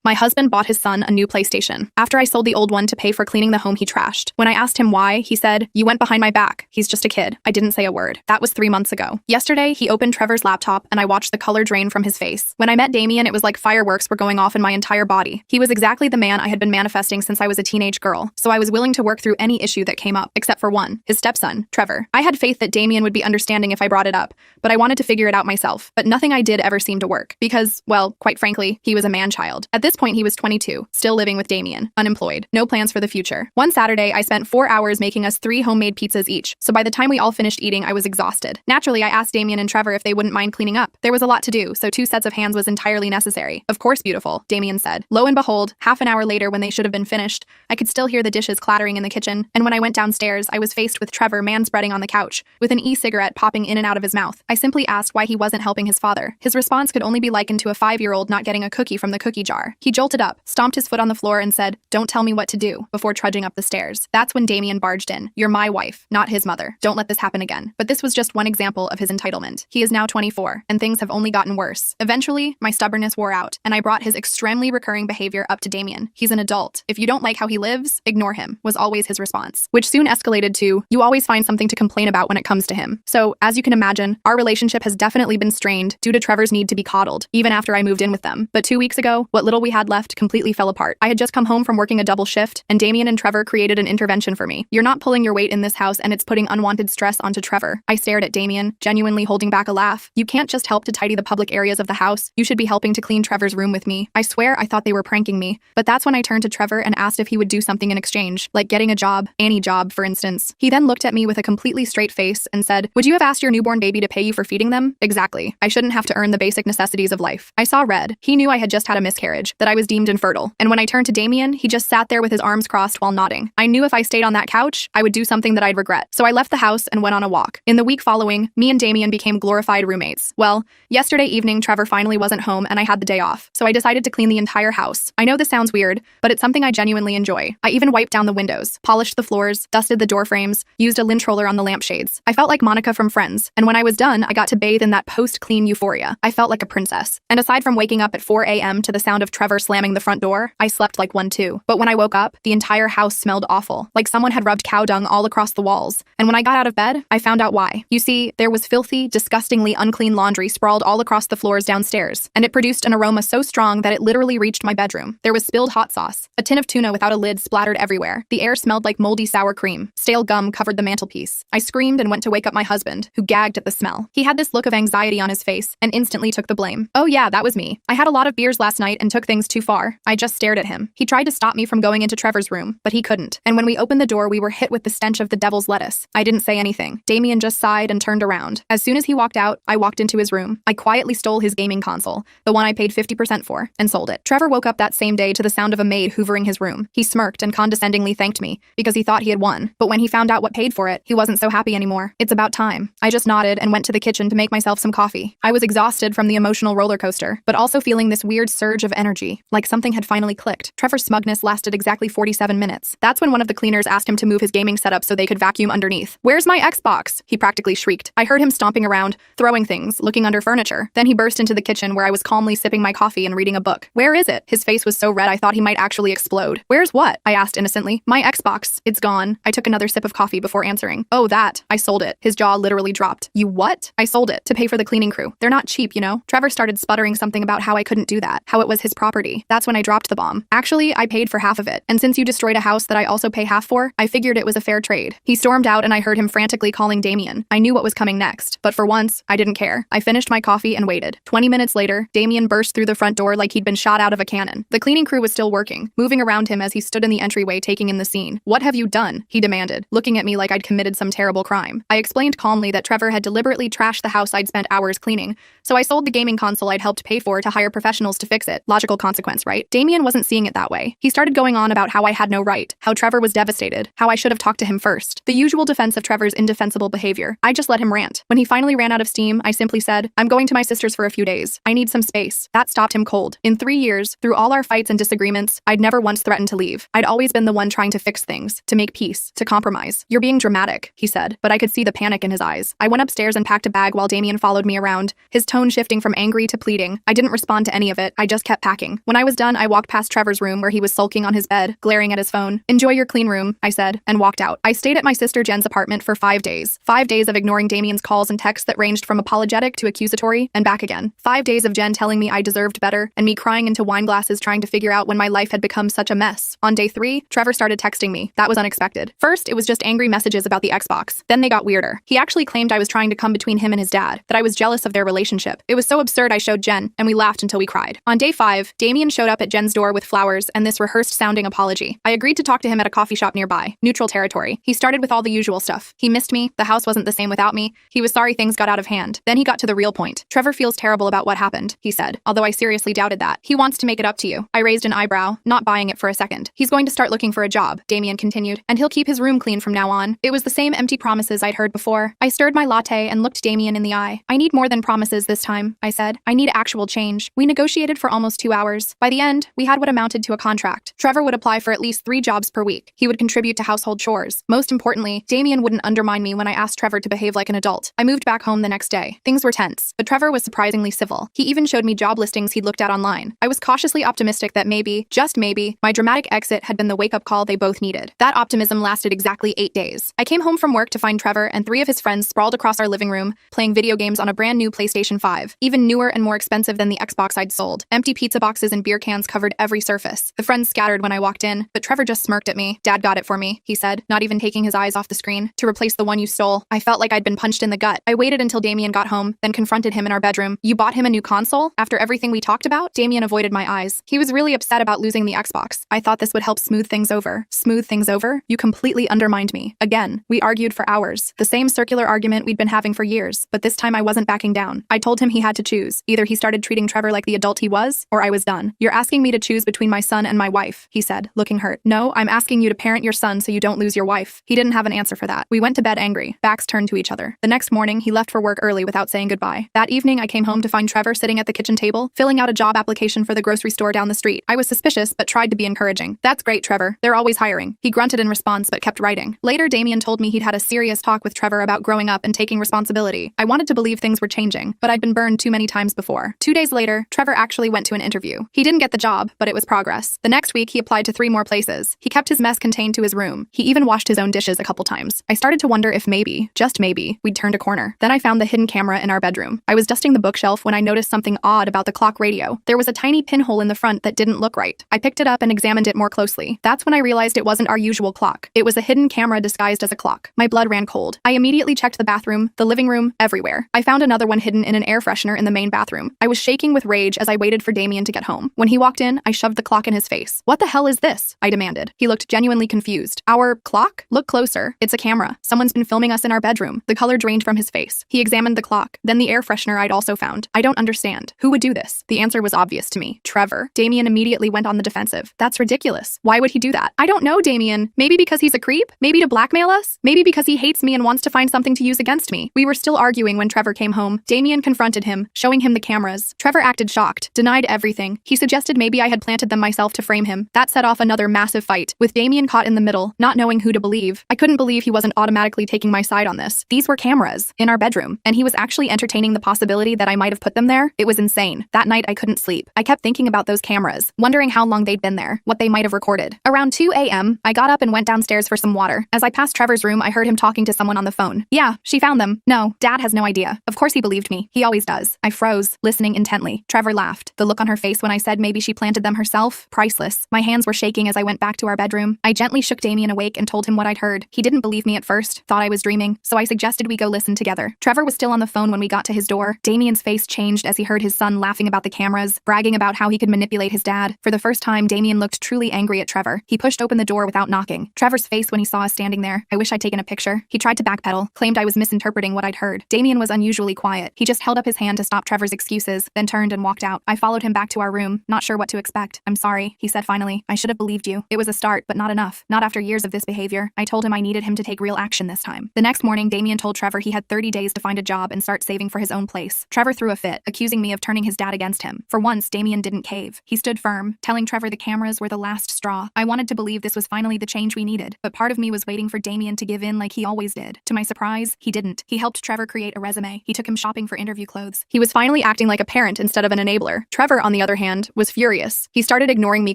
My husband bought his son a new PlayStation after I sold the old one to pay for cleaning the home he trashed. When I asked him why, he said, "You went behind my back. He's just a kid." I didn't say a word. That was 3 months ago. Yesterday, he opened Trevor's laptop and I watched the color drain from his face. When I met Damien, it was like fireworks were going off in my entire body. He was exactly the man I had been manifesting since I was a teenage girl, so I was willing to work through any issue that came up, except for one, his stepson, Trevor. I had faith that Damien would be understanding if I brought it up, but I wanted to figure it out myself. But nothing I did ever seemed to work, because, well, quite frankly, he was a man-child. At this point, he was 22, still living with Damien, unemployed, no plans for the future. One Saturday, I spent 4 hours making us 3 homemade pizzas each, so by the time we all finished eating, I was exhausted. Naturally, I asked Damien and Trevor if they wouldn't mind cleaning up. There was a lot to do, so 2 sets of hands was entirely necessary. "Of course, beautiful," Damien said. Lo and behold, half an hour later when they should have been finished, I could still hear the dishes clattering in the kitchen, and when I went downstairs, I was faced with Trevor manspreading on the couch, with an e-cigarette popping in and out of his mouth. I simply asked why he wasn't helping his father. His response could only be likened to a 5-year-old not getting a cookie from the cookie jar. He jolted up, stomped his foot on the floor and said, "Don't tell me what to do," before trudging up the stairs. That's when Damien barged in. "You're my wife, not his mother. Don't let this happen again." But this was just one example of his entitlement. He is now 24, and things have only gotten worse. Eventually, my stubbornness wore out, and I brought his extremely recurring behavior up to Damien. "He's an adult. If you don't like how he lives, ignore him," was always his response, which soon escalated to, "You always find something to complain about when it comes to him." So, as you can imagine, our relationship has definitely been strained due to Trevor's need to be coddled, even after I moved in with them. But 2 weeks ago, what little we had left completely fell apart. I had just come home from working a double shift, and Damien and Trevor created an intervention for me. "You're not pulling your weight in this house, and it's putting unwanted stress onto Trevor." I stared at Damien, genuinely holding back a laugh. "You can't just help to tidy the public areas of the house. You should be helping to clean Trevor's room with me." I swear I thought they were pranking me, but that's when I turned to Trevor and asked if he would do something in exchange, like getting a job, any job, for instance. He then looked at me with a completely straight face and said, "Would you have asked your newborn baby to pay you for feeding them?" Exactly. I shouldn't have to earn the basic necessities of life. I saw red. He knew I had just had a miscarriage, that I was deemed infertile. And when I turned to Damien, he just sat there with his arms crossed while nodding. I knew if I stayed on that couch, I would do something that I'd regret. So I left the house and went on a walk. In the week following, me and Damien became glorified roommates. Well, yesterday evening, Trevor finally wasn't home and I had the day off. So I decided to clean the entire house. I know this sounds weird, but it's something I genuinely enjoy. I even wiped down the windows, polished the floors, dusted the door frames, used a lint roller on the lampshades. I felt like Monica from Friends, and when I was done, I got to bathe in that post-clean euphoria. I felt like a princess. And aside from waking up at 4 a.m. to the sound of Trevor slamming the front door, I slept like one too. But when I woke up, the entire house smelled awful, like someone had rubbed cow dung all across the walls. And when I got out of bed, I found out why. You see, there was filthy, disgustingly unclean laundry sprawled all across the floors downstairs, and it produced an aroma so strong that it literally reached my bedroom. There was spilled hot sauce. A tin of tuna without a lid splattered everywhere. The air smelled like moldy sour cream. Stale gum covered the mantelpiece. I screamed and went to wake up my husband, who gagged at the smell. He had this look of anxiety on his face and instantly took the blame. "Oh yeah, that was me. I had a lot of beers last night and took things too far." I just stared at him. He tried to stop me from going into Trevor's room, but he couldn't. And when we opened the door, we were hit with the stench of the devil's lettuce. I didn't say anything. Damien just sighed and turned around. As soon as he walked out, I walked into his room. I quietly stole his gaming console, the one I paid 50% for, and sold it. Trevor woke up that same day to the sound of a maid hoovering his room. He smirked and condescendingly thanked me because he thought he had won. But when he found out what paid for it, he wasn't so happy anymore. It's about time. I just nodded and went to the kitchen to make myself some coffee. I was exhausted from the emotional roller coaster, but also feeling this weird surge of energy, like something had finally clicked. Trevor's smugness lasted exactly 47 minutes. That's when one of the cleaners asked him to move his gaming setup so they could vacuum underneath. "Where's my Xbox?" he practically shrieked. I heard him stomping around, throwing things, looking under furniture. Then he burst into the kitchen where I was calmly sipping my coffee and reading a book. "Where is it?" His face was so red I thought he might actually explode. "Where's what?" I asked innocently. "My Xbox. It's gone." I took another sip of coffee before answering. "Oh, that. I sold it." His jaw literally dropped. "You what?" "I sold it to pay for the cleaning crew. They're not cheap, you know." Trevor started sputtering something about how I couldn't do that, how it was his property. That's when I dropped the bomb. "Actually, I paid for half of it. And since you destroyed a house that I also pay half for, I figured it was a fair trade." He stormed out and I heard him frantically calling Damien. I knew what was coming next, but for once, I didn't care. I finished my coffee and waited. 20 minutes later, Damien burst through the front door like he'd been shot out of a cannon. The cleaning crew was still working, moving around him as he stood in the entryway taking in the scene. "What have you done?" he demanded, looking at me like I'd committed some terrible crime. I explained calmly that Trevor had deliberately trashed the house I'd spent hours cleaning, so I sold the gaming console I'd helped pay for to hire professionals to fix it. Logical consequence, right? Damien wasn't seeing it that way. He started going on about how I had no right, how Trevor was devastated, how I should have talked to him first. The usual defense of Trevor's indefensible behavior. I just let him rant. When he finally ran out of steam, I simply said, "I'm going to my sister's for a few days. I need some space." That stopped him cold. In 3 years, through all our fights and disagreements, I'd never once threatened to leave. I'd always been the one trying to fix things, to make peace, to compromise. "You're being dramatic," he said, but I could see the panic in his eyes. I went upstairs and packed a bag while Damien followed me around, his tone shifting from angry to pleading. I didn't respond to any of it. I just kept packing. cleaning. When I was done, I walked past Trevor's room where he was sulking on his bed, glaring at his phone. "Enjoy your clean room," I said, and walked out. I stayed at my sister Jen's apartment for 5 days. 5 days of ignoring Damien's calls and texts that ranged from apologetic to accusatory and back again. 5 days of Jen telling me I deserved better and me crying into wine glasses trying to figure out when my life had become such a mess. On day 3, Trevor started texting me. That was unexpected. First, it was just angry messages about the Xbox. Then they got weirder. He actually claimed I was trying to come between him and his dad, that I was jealous of their relationship. It was so absurd I showed Jen, and we laughed until we cried. On day 5, Damien showed up at Jen's door with flowers and this rehearsed-sounding apology. I agreed to talk to him at a coffee shop nearby, neutral territory. He started with all the usual stuff. He missed me, the house wasn't the same without me, he was sorry things got out of hand. Then he got to the real point. "Trevor feels terrible about what happened," he said, although I seriously doubted that. "He wants to make it up to you." I raised an eyebrow, not buying it for a second. "He's going to start looking for a job," Damien continued, "and he'll keep his room clean from now on." It was the same empty promises I'd heard before. I stirred my latte and looked Damien in the eye. "I need more than promises this time," I said. "I need actual change." We negotiated for almost 2 hours. By the end, we had what amounted to a contract. Trevor would apply for at least 3 jobs per week. He would contribute to household chores. Most importantly, Damien wouldn't undermine me when I asked Trevor to behave like an adult. I moved back home the next day. Things were tense, but Trevor was surprisingly civil. He even showed me job listings he'd looked at online. I was cautiously optimistic that maybe, just maybe, my dramatic exit had been the wake-up call they both needed. That optimism lasted exactly 8 days. I came home from work to find Trevor and 3 of his friends sprawled across our living room, playing video games on a brand new PlayStation 5, even newer and more expensive than the Xbox I'd sold. Empty pizza boxes and beer cans covered every surface. The friends scattered when I walked in, but Trevor just smirked at me. "Dad got it for me," he said, not even taking his eyes off the screen, "to replace the one you stole." I felt like I'd been punched in the gut. I waited until Damien got home, then confronted him in our bedroom. "You bought him a new console? After everything we talked about?" Damien avoided my eyes. He was really upset about losing the Xbox. I thought this would help smooth things over. Smooth things over? You completely undermined me. Again, we argued for hours. The same circular argument we'd been having for years, but this time I wasn't backing down. I told him he had to choose. Either he started treating Trevor like the adult he was, or I was done. "You're asking me to choose between my son and my wife," he said, looking hurt. "No, I'm asking you to parent your son so you don't lose your wife." He didn't have an answer for that. We went to bed angry, backs turned to each other. The next morning, he left for work early without saying goodbye. That evening, I came home to find Trevor sitting at the kitchen table, filling out a job application for the grocery store down the street. I was suspicious, but tried to be encouraging. "That's great, Trevor. They're always hiring." He grunted in response, but kept writing. Later, Damien told me he'd had a serious talk with Trevor about growing up and taking responsibility. I wanted to believe things were changing, but I'd been burned too many times before. 2 days later, Trevor actually went to an interview. He didn't get the job, but it was progress. The next week, he applied to 3 more places. He kept his mess contained to his room. He even washed his own dishes a couple times. I started to wonder if maybe, just maybe, we'd turned a corner. Then I found the hidden camera in our bedroom. I was dusting the bookshelf when I noticed something odd about the clock radio. There was a tiny pinhole in the front that didn't look right. I picked it up and examined it more closely. That's when I realized it wasn't our usual clock. It was a hidden camera disguised as a clock. My blood ran cold. I immediately checked the bathroom, the living room, everywhere. I found another one hidden in an air freshener in the main bathroom. I was shaking with rage as I waited for Damien to get home. When he walked in, I shoved the clock in his face. "What the hell is this?" I demanded. He looked genuinely confused. "Our clock? Look closer. It's a camera. Someone's been filming us in our bedroom." The color drained from his face. He examined the clock, then the air freshener I'd also found. "I don't understand. Who would do this?" The answer was obvious to me. Trevor. Damien immediately went on the defensive. "That's ridiculous. Why would he do that?" "I don't know, Damien. Maybe because he's a creep? Maybe to blackmail us? Maybe because he hates me and wants to find something to use against me." We were still arguing when Trevor came home. Damien confronted him, showing him the cameras. Trevor acted shocked, denied everything. He suggested maybe I had planted them myself to frame him. That set off another massive fight, with Damien caught in the middle, not knowing who to believe. I couldn't believe he wasn't automatically taking my side on this. These were cameras in our bedroom, and he was actually entertaining the possibility that I might have put them there. It was insane. That night I couldn't sleep. I kept thinking about those cameras, wondering how long they'd been there, what they might have recorded. Around 2 a.m., I got up and went downstairs for some water. As I passed Trevor's room, I heard him talking to someone on the phone. "Yeah, she found them." "No, Dad has no idea." Of course he believed me. He always does. I froze, listening intently. Trevor laughed. The look on her face when I said maybe she planted them herself? Priceless. My hands were shaking as I went back to our bedroom. I gently shook Damien awake and told him what I'd heard. He didn't believe me at first, thought I was dreaming, so I suggested we go listen together. Trevor was still on the phone when we got to his door. Damien's face changed as he heard his son laughing about the cameras, bragging about how he could manipulate his dad. For the first time, Damien looked truly angry at Trevor. He pushed open the door without knocking. Trevor's face when he saw us standing there. I wish I'd taken a picture. He tried to backpedal, claimed I was misinterpreting what I'd heard. Damien was unusually quiet. He just held up his hand to stop Trevor's excuses, then turned and walked out. I followed him back to our room, not sure what to expect. "I'm sorry," he said finally. "I should have believed you. It was a start, but not enough. Not after years of this behavior." I told him I needed him to take real action this time. The next morning, Damien told Trevor he had 30 days to find a job and start saving for his own place. Trevor threw a fit, accusing me of turning his dad against him. For once, Damien didn't cave. He stood firm, telling Trevor the cameras were the last straw. I wanted to believe this was finally the change we needed, but part of me was waiting for Damien to give in like he always did. To my surprise, he didn't. He helped Trevor create a resume. He took him shopping for interview clothes. He was finally acting like a parent instead of an enabler. Trevor, on the other hand, was furious. He started ignoring me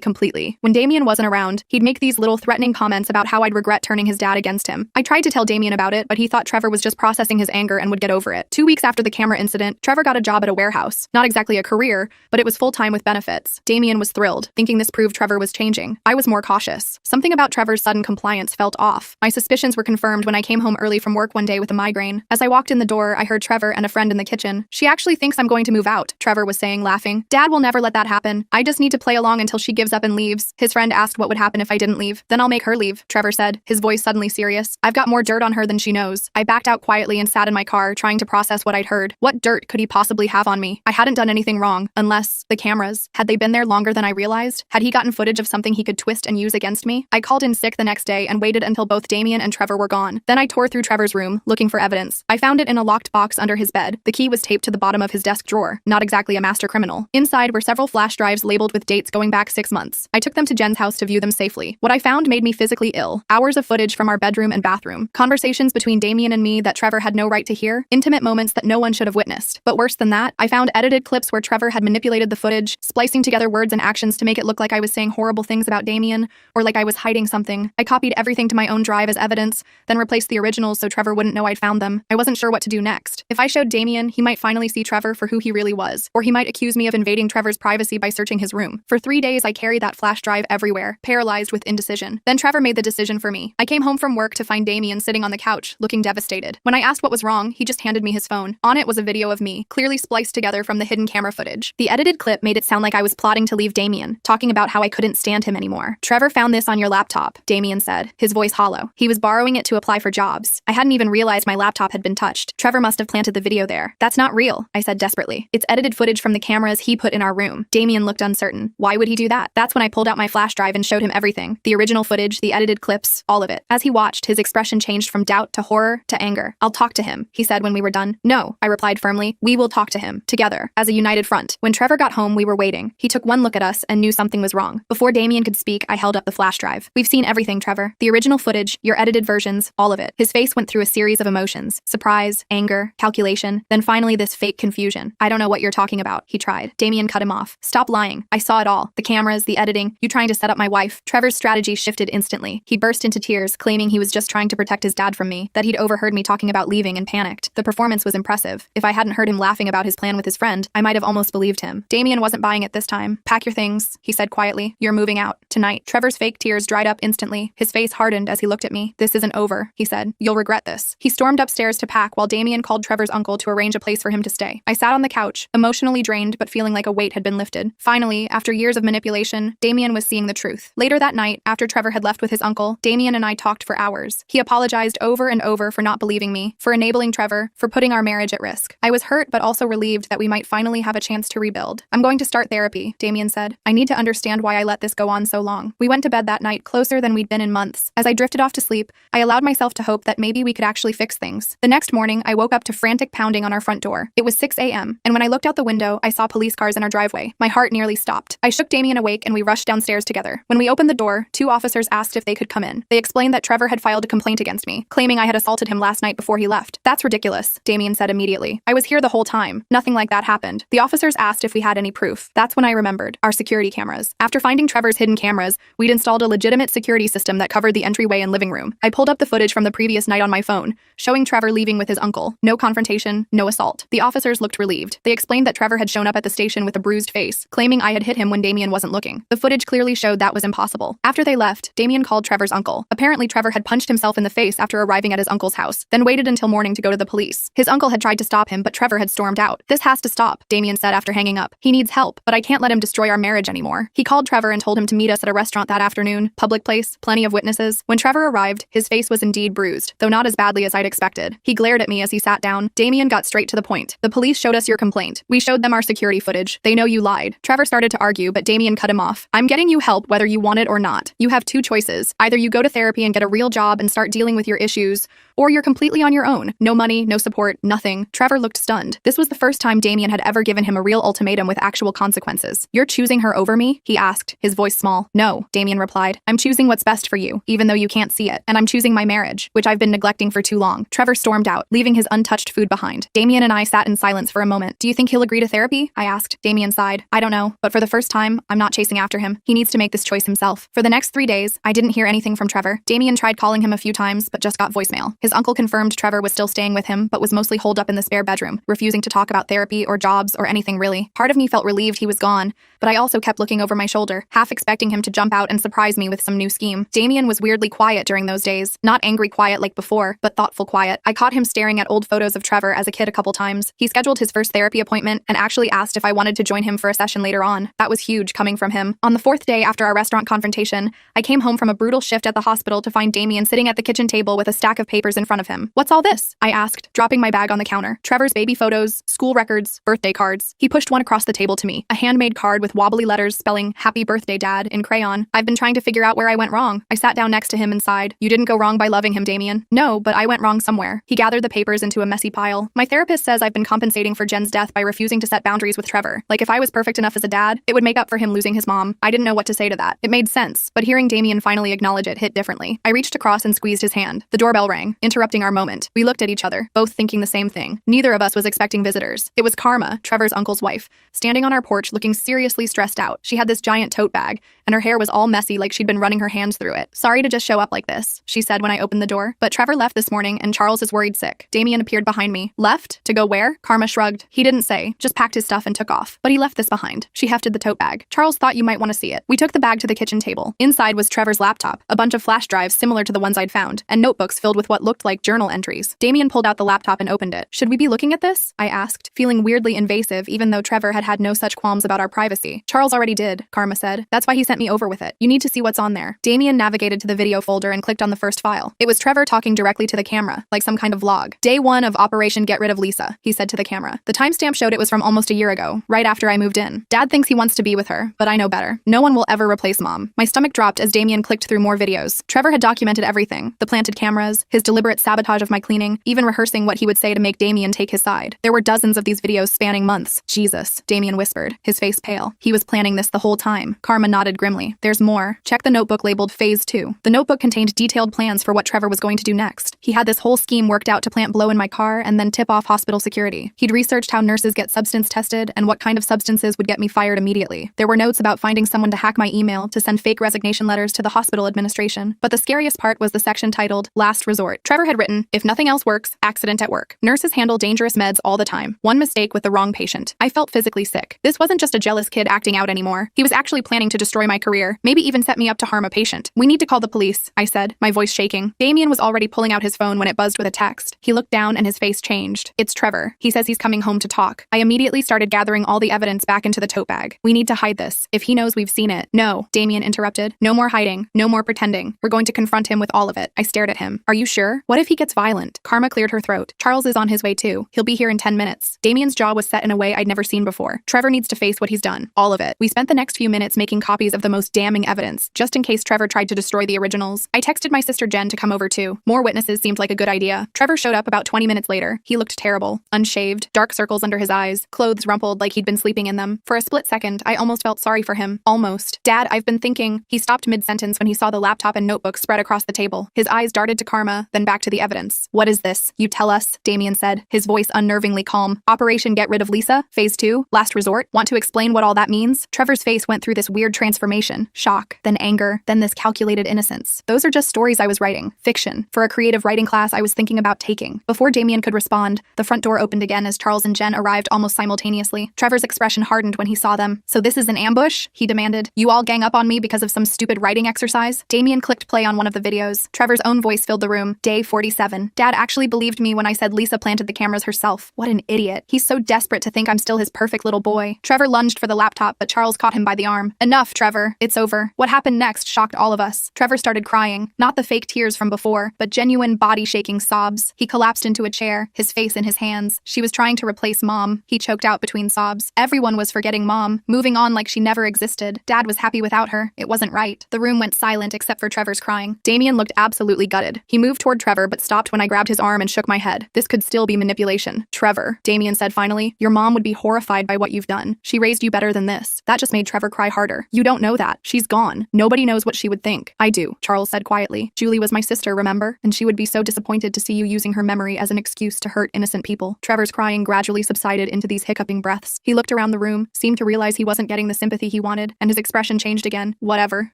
completely. When Damien wasn't around, he'd make these little threatening comments about how I'd regret turning his dad against him. I tried to tell Damien about it, but he thought Trevor was just processing his anger and would get over it. 2 weeks after the camera incident, Trevor got a job at a warehouse. Not exactly a career, but it was full-time with benefits. Damien was thrilled, thinking this proved Trevor was changing. I was more cautious. Something about Trevor's sudden compliance felt off. My suspicions were confirmed when I came home early from work one day with a migraine. As I walked in the door, I heard Trevor and a friend in the kitchen. "She actually thinks I'm going to move out," Trevor was saying, laughing. "Dad will never let that happen. I just need to play along until she gives up and leaves." His friend asked what would happen if I didn't leave. "Then I'll make her leave," Trevor said, his voice suddenly serious. "I've got more dirt on her than she knows." I backed out quietly and sat in my car, trying to process what I'd heard. What dirt could he possibly have on me? I hadn't done anything wrong, unless the cameras. Had they been there longer than I realized? Had he gotten footage of something he could twist and use against me? I called in sick the next day and waited until both Damien and Trevor were gone. Then I tore through Trevor's room, looking for evidence. I found it in a locked box under his bed. The key was taped to the bottom of his desk drawer. Not exactly a master criminal. Inside were several flash drives labeled with dates going back 6 months. I took them to Jen's house to view them safely. What I found made me physically ill. Hours of footage from our bedroom and bathroom. Conversations between Damien and me that Trevor had no right to hear. Intimate moments that no one should have witnessed. But worse than that, I found edited clips where Trevor had manipulated the footage, splicing together words and actions to make it look like I was saying horrible things about Damien, or like I was hiding something. I copied everything to my own drive as evidence, then replaced the originals so Trevor wouldn't know I'd found them. I wasn't sure what to do next. If I showed Damien, he might finally see Trevor for who he really was, or he might accuse me of invading Trevor's privacy by searching his room. For 3 days, I carried that flash drive everywhere, paralyzed with indecision. Then Trevor made the decision for me. I came home from work to find Damien sitting on the couch, looking devastated. When I asked what was wrong, he just handed me his phone. On it was a video of me, clearly spliced together from the hidden camera footage. The edited clip made it sound like I was plotting to leave Damien, talking about how I couldn't stand him anymore. "Trevor found this on your laptop," Damien said, his voice hollow. "He was borrowing it to apply for jobs. I hadn't even realized my laptop had been touched. Trevor must have planted the video there." "That's not real," I said desperately. "It's edited footage from the cameras he put in our room." Damien looked uncertain. "Why would he do that?" That's when I pulled out my flash drive and showed him everything. The original footage, the edited clips, all of it. As he watched, his expression changed from doubt to horror to anger. "I'll talk to him," he said when we were done. "No," I replied firmly. "We will talk to him, together, as a united front." When Trevor got home, we were waiting. He took one look at us and knew something was wrong. Before Damien could speak, I held up the flash drive. "We've seen everything, Trevor. The original footage, your edited versions, all of it." His face went through a series of emotions. Surprise, anger, calculation, then finally this fake confusion. "I don't know what you're talking about," he tried. Damien cut him off. "Stop lying. I saw it all. The cameras, the editing, you trying to set up my wife." Trevor's strategy shifted instantly. He burst into tears, claiming he was just trying to protect his dad from me, that he'd overheard me talking about leaving and panicked. The performance was impressive. If I hadn't heard him laughing about his plan with his friend, I might have almost believed him. Damien wasn't buying it this time. "Pack your things," he said quietly. "You're moving out. Tonight." Trevor's fake tears dried up instantly. His face hardened as he looked at me. "This isn't over," he said. "You'll regret this." He stormed upstairs to pack while Damien called Trevor's uncle to arrange a place for him to stay. I sat on the couch, emotionally drained but feeling like a weight had been lifted. Finally, after years of manipulation, Damien was seeing the truth. Later that night, after Trevor had left with his uncle, Damien and I talked for hours. He apologized over and over for not believing me, for enabling Trevor, for putting our marriage at risk. I was hurt but also relieved that we might finally have a chance to rebuild. "I'm going to start therapy," Damien said. "I need to understand why I let this go on so long." We went to bed that night closer than we'd been in months. As I drifted off to sleep, I allowed myself to hope that maybe we could actually fix things. The next morning, I woke up to frantic pounding on our front door. It was 6 a.m., and when I looked out the window, I saw police cars in our driveway. My heart nearly stopped. I shook Damien awake and we rushed downstairs together. When we opened the door, 2 officers asked if they could come in. They explained that Trevor had filed a complaint against me, claiming I had assaulted him last night before he left. "That's ridiculous," Damien said immediately. "I was here the whole time. Nothing like that happened." The officers asked if we had any proof. That's when I remembered. Our security cameras. After finding Trevor's hidden cameras, we'd installed a legitimate security system that covered the entryway and living room. I pulled up the footage from the previous night on my phone, showing Trevor leaving with his uncle. No confrontation, no assault. The officers looked relieved. They explained that Trevor had shown up at the station with a bruised face, claiming I had hit him when Damien wasn't looking. The footage clearly showed that was impossible. After they left, Damien called Trevor's uncle. Apparently, Trevor had punched himself in the face after arriving at his uncle's house, then waited until morning to go to the police. His uncle had tried to stop him, but Trevor had stormed out. "This has to stop," Damien said after hanging up. "He needs help, but I can't let him destroy our marriage anymore." He called Trevor and told him to meet us at a restaurant that afternoon. Public place, plenty of witnesses. When Trevor arrived, his face was indeed bruised, though not as badly as I'd expected. He glared at me as he sat down. Damien got straight to the point. "The police showed us your complaint. We showed them our security footage. They know you lied." Trevor started to argue, but Damien cut him off. "I'm getting you help whether you want it or not. You have 2 choices. Either you go to therapy and get a real job and start dealing with your issues, Or you're completely on your own. No money, no support, nothing. Trevor looked stunned. This was the first time Damien had ever given him a real ultimatum with actual consequences. You're choosing her over me? He asked, his voice small. No, Damien replied. I'm choosing what's best for you, even though you can't see it. And I'm choosing my marriage, which I've been neglecting for too long. Trevor stormed out, leaving his untouched food behind. Damien and I sat in silence for a moment. Do you think he'll agree to therapy? I asked. Damien sighed. I don't know, but for the first time, I'm not chasing after him. He needs to make this choice himself. For the next 3 days, I didn't hear anything from Trevor. Damien tried calling him a few times, but just got voicemail. His uncle confirmed Trevor was still staying with him, but was mostly holed up in the spare bedroom, refusing to talk about therapy or jobs or anything really. Part of me felt relieved he was gone, but I also kept looking over my shoulder, half expecting him to jump out and surprise me with some new scheme. Damien was weirdly quiet during those days. Not angry quiet like before, but thoughtful quiet. I caught him staring at old photos of Trevor as a kid a couple times. He scheduled his first therapy appointment and actually asked if I wanted to join him for a session later on. That was huge coming from him. On the 4th day after our restaurant confrontation, I came home from a brutal shift at the hospital to find Damien sitting at the kitchen table with a stack of papers in front of him. What's all this? I asked, dropping my bag on the counter. Trevor's baby photos, school records, birthday cards. He pushed one across the table to me, a handmade card with wobbly letters spelling "Happy Birthday, Dad" in crayon. I've been trying to figure out where I went wrong. I sat down next to him and sighed. You didn't go wrong by loving him, Damien. No, but I went wrong somewhere. He gathered the papers into a messy pile. My therapist says I've been compensating for Jen's death by refusing to set boundaries with Trevor. Like if I was perfect enough as a dad, it would make up for him losing his mom. I didn't know what to say to that. It made sense, but hearing Damien finally acknowledge it hit differently. I reached across and squeezed his hand. The doorbell rang, interrupting our moment. We looked at each other, both thinking the same thing. Neither of us was expecting visitors. It was Karma, Trevor's uncle's wife, standing on our porch looking seriously stressed out. She had this giant tote bag, and her hair was all messy like she'd been running her hands through it. Sorry to just show up like this, she said when I opened the door. But Trevor left this morning and Charles is worried sick. Damien appeared behind me. Left? To go where? Karma shrugged. He didn't say, just packed his stuff and took off. But he left this behind. She hefted the tote bag. Charles thought you might want to see it. We took the bag to the kitchen table. Inside was Trevor's laptop, a bunch of flash drives similar to the ones I'd found, and notebooks filled with what looked like journal entries. Damien pulled out the laptop and opened it. Should we be looking at this? I asked, feeling weirdly invasive even though Trevor had no such qualms about our privacy. Charles already did, Karma said. That's why he sent me over with it. You need to see what's on there. Damien navigated to the video folder and clicked on the first file. It was Trevor talking directly to the camera, like some kind of vlog. Day 1 of Operation Get Rid of Lisa, he said to the camera. The timestamp showed it was from almost a year ago, right after I moved in. Dad thinks he wants to be with her, but I know better. No one will ever replace Mom. My stomach dropped as Damien clicked through more videos. Trevor had documented everything. The planted cameras, his deliberate sabotage of my cleaning, even rehearsing what he would say to make Damien take his side. There were dozens of these videos spanning months. Jesus, Damien whispered, his face pale. He was planning this the whole time. Karma nodded grimly. There's more. Check the notebook labeled Phase 2. The notebook contained detailed plans for what Trevor was going to do next. He had this whole scheme worked out to plant blow in my car and then tip off hospital security. He'd researched how nurses get substance tested and what kind of substances would get me fired immediately. There were notes about finding someone to hack my email to send fake resignation letters to the hospital administration. But the scariest part was the section titled Last Resort. Trevor had written, if nothing else works, accident at work. Nurses handle dangerous meds all the time. One mistake with the wrong patient. I felt physically sick. This wasn't just a jealous kid acting out anymore. He was actually planning to destroy my career, maybe even set me up to harm a patient. We need to call the police, I said, my voice shaking. Damien was already pulling out his phone when it buzzed with a text. He looked down and his face changed. It's Trevor. He says he's coming home to talk. I immediately started gathering all the evidence back into the tote bag. We need to hide this. If he knows we've seen it. No, Damien interrupted. No more hiding. No more pretending. We're going to confront him with all of it. I stared at him. Are you sure? What if he gets violent? Karma cleared her throat. Charles is on his way too. He'll be here in 10 minutes. Damien's jaw was set in a way I'd never seen before. Trevor needs to face what he's done. All of it. We spent the next few minutes making copies of the most damning evidence, just in case Trevor tried to destroy the originals. I texted my sister Jen to come over too. More witnesses seemed like a good idea. Trevor showed up about 20 minutes later. He looked terrible. Unshaved, dark circles under his eyes, clothes rumpled like he'd been sleeping in them. For a split second, I almost felt sorry for him. Almost. Dad, I've been thinking. He stopped mid-sentence when he saw the laptop and notebook spread across the table. His eyes darted to Karma, then back to the evidence. What is this? You tell us, Damien said, his voice unnervingly calm. Operation Get Rid of Lisa? Phase 2? Last resort? Want to explain what all that means? Trevor's face went through this weird transformation. Shock, then anger, then this calculated innocence. Those are just stories I was writing. Fiction. For a creative writing class I was thinking about taking. Before Damien could respond, the front door opened again as Charles and Jen arrived almost simultaneously. Trevor's expression hardened when he saw them. So this is an ambush? He demanded. You all gang up on me because of some stupid writing exercise? Damien clicked play on one of the videos. Trevor's own voice filled the room. Day 47. Dad actually believed me when I said Lisa planted the cameras herself. What an idiot. He's so desperate to think I'm still his perfect little boy. Trevor lunged for the laptop, but Charles caught him by the arm. Enough, Trevor. It's over. What happened next shocked all of us. Trevor started crying. Not the fake tears from before, but genuine body-shaking sobs. He collapsed into a chair, his face in his hands. She was trying to replace Mom. He choked out between sobs. Everyone was forgetting Mom, moving on like she never existed. Dad was happy without her. It wasn't right. The room went silent except for Trevor's crying. Damien looked absolutely gutted. He moved toward Trevor, but stopped when I grabbed his arm and shook my head. This could still be manipulation. Trevor, Damien said finally, your mom would be horrified by what you've done. She raised you better than this. That just made Trevor cry harder. You don't know that. She's gone. Nobody knows what she would think. I do, Charles said quietly. Julie was my sister, remember? And she would be so disappointed to see you using her memory as an excuse to hurt innocent people. Trevor's crying gradually subsided into these hiccuping breaths. He looked around the room, seemed to realize he wasn't getting the sympathy he wanted, and his expression changed again. Whatever,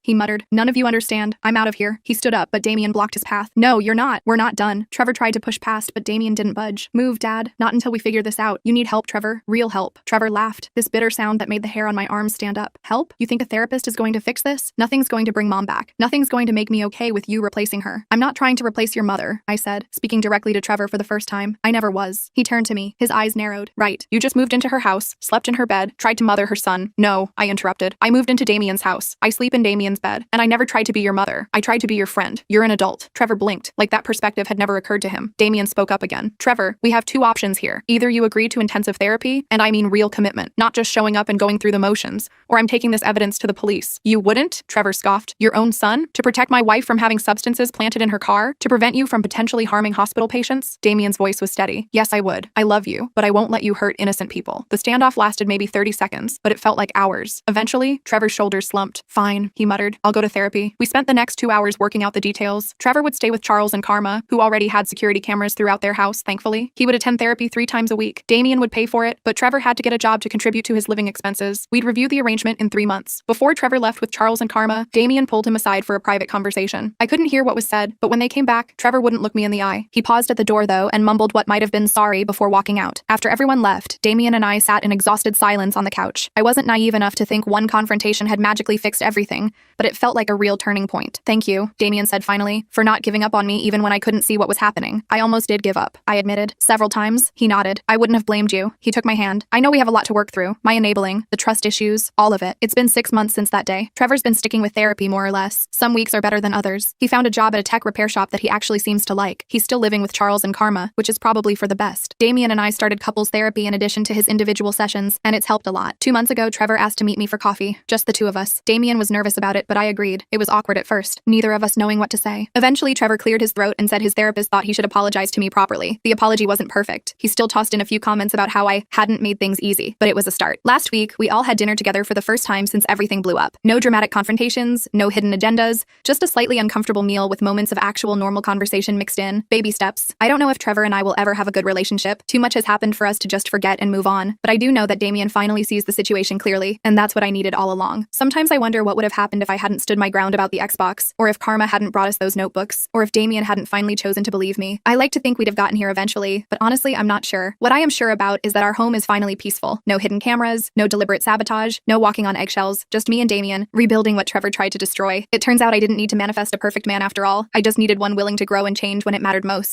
he muttered. None of you understand. I'm out of here. He stood up, but Damien blocked his path. No, you're not. We're not done. Trevor tried to push past, but Damien didn't budge. Move, Dad. Not until we figure this out. You need help, Trevor. Real help. Trevor laughed, this bitter sound that made the hair on my arms stand up. Help? You think a therapist is going to fix this? Nothing's going to bring Mom back. Nothing's going to make me okay with you replacing her. I'm not trying to replace your mother, I said, speaking directly to Trevor for the first time. I never was. He turned to me, his eyes narrowed. Right. You just moved into her house, slept in her bed, tried to mother her son. No, I interrupted. I moved into Damien's house. I sleep in Damien's bed. And I never tried to be your mother. I tried to be your friend. You're an adult. Trevor blinked, like that perspective had never occurred to him. Damien spoke up again. Trevor, we have two options here. Either you agree to intensive therapy, and I mean real commitment, not just showing up and going through the motions, or I'm taking this evidence to the police. You wouldn't? Trevor scoffed. Your own son? To protect my wife from having substances planted in her car? To prevent you from potentially harming hospital patients? Damien's voice was steady. Yes, I would. I love you, but I won't let you hurt innocent people. The standoff lasted maybe 30 seconds, but it felt like hours. Eventually, Trevor's shoulders slumped. Fine, he muttered. I'll go to therapy. We spent the next 2 hours working out the details. Trevor would stay with Charles and Karma, who already had security cameras throughout their house, thankfully. He would attend therapy 3 times a week. Damien would pay for it, but Trevor had to get a job to contribute to his living expenses. We'd review the arrangement in 3 months. Before Trevor left with Charles and Karma, Damien pulled him aside for a private conversation. I couldn't hear what was said, but when they came back, Trevor wouldn't look me in the eye. He paused at the door, though, and mumbled what might have been sorry before walking out. After everyone left, Damien and I sat in exhausted silence on the couch. I wasn't naive enough to think one confrontation had magically fixed everything, but it felt like a real turning point. Thank you, Damien said finally, for not giving up on me even when I couldn't see what was happening. I almost did give up, I admitted. Several times. He nodded. I wouldn't have blamed you. He took my hand. I know we have a lot to work through. My enabling, the trust issues, all of it. It's been 6 months since that day. Trevor's been sticking with therapy more or less. Some weeks are better than others. He found a job at a tech repair shop that he actually seems to like. He's still living with Charles and Karma, which is probably for the best. Damien and I started couples therapy in addition to his individual sessions, and it's helped a lot. 2 months ago, Trevor asked to meet me for coffee. Just the two of us. Damien was nervous about it, but I agreed. It was awkward at first, neither of us knowing what to say. Eventually, Trevor cleared his throat and said his therapist thought he should apologize to me properly. The apology wasn't perfect. He still tossed in a few comments about how I hadn't made things easy, but it was a start. Last week, we all had dinner together for the first time since everything blew up. No dramatic confrontations, no hidden agendas, just a slightly uncomfortable meal with moments of actual normal conversation mixed in. Baby steps. I don't know if Trevor and I will ever have a good relationship. Too much has happened for us to just forget and move on, but I do know that Damien finally sees the situation clearly, and that's what I needed all along. Sometimes I wonder what would have happened if I hadn't stood my ground about the Xbox, or if Karma hadn't brought us those notebooks, or if Damien hadn't finally chosen to believe me. I like to think we'd have gotten here eventually, but honestly, I'm not sure. What I am sure about is that our home is finally peaceful. No hidden cameras, no deliberate sabotage, no walking on eggshells, just me and Damien, rebuilding what Trevor tried to destroy. It turns out I didn't need to manifest a perfect man after all. I just needed one willing to grow and change when it mattered most.